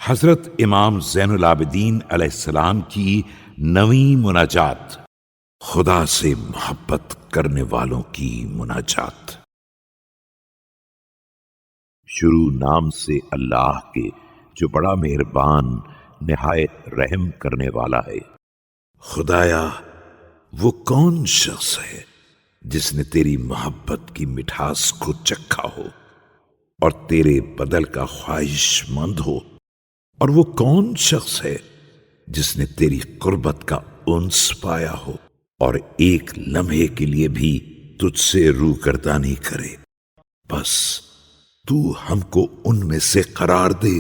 حضرت امام زین العابدین علیہ السلام کی نویں مناجات، خدا سے محبت کرنے والوں کی مناجات۔ شروع نام سے اللہ کے جو بڑا مہربان نہایت رحم کرنے والا ہے۔ خدایا، وہ کون شخص ہے جس نے تیری محبت کی مٹھاس کو چکھا ہو اور تیرے بدل کا خواہش مند ہو، اور وہ کون شخص ہے جس نے تیری قربت کا انس پایا ہو اور ایک لمحے کے لیے بھی تجھ سے روگردانی کرے۔ بس تو ہم کو ان میں سے قرار دے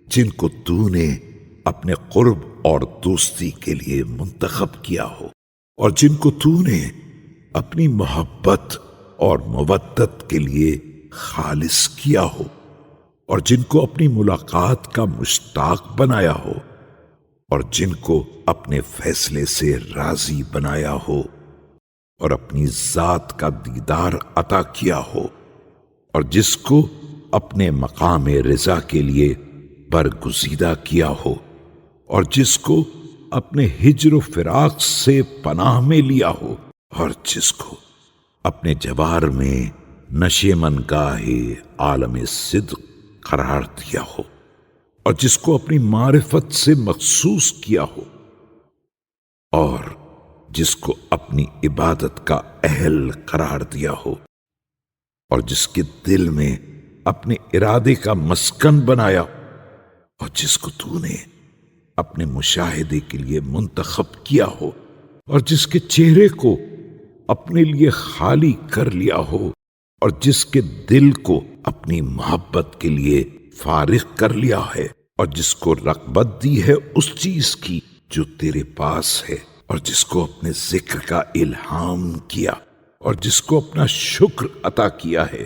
جن کو تو نے اپنے قرب اور دوستی کے لیے منتخب کیا ہو، اور جن کو تو نے اپنی محبت اور مودت کے لیے خالص کیا ہو، اور جن کو اپنی ملاقات کا مشتاق بنایا ہو، اور جن کو اپنے فیصلے سے راضی بنایا ہو، اور اپنی ذات کا دیدار عطا کیا ہو، اور جس کو اپنے مقام رضا کے لیے برگزیدہ کیا ہو، اور جس کو اپنے ہجر و فراق سے پناہ میں لیا ہو، اور جس کو اپنے جوار میں نشیمن گاہ عالم صدق قرار دیا ہو، اور جس کو اپنی معرفت سے مخصوص کیا ہو، اور جس کو اپنی عبادت کا اہل قرار دیا ہو، اور جس کے دل میں اپنے ارادے کا مسکن بنایا، اور جس کو تو نے اپنے مشاہدے کے لیے منتخب کیا ہو، اور جس کے چہرے کو اپنے لیے خالی کر لیا ہو، اور جس کے دل کو اپنی محبت کے لیے فارغ کر لیا ہے، اور جس کو رغبت دی ہے اس چیز کی جو تیرے پاس ہے، اور جس کو اپنے ذکر کا الہام کیا، اور جس کو اپنا شکر عطا کیا ہے،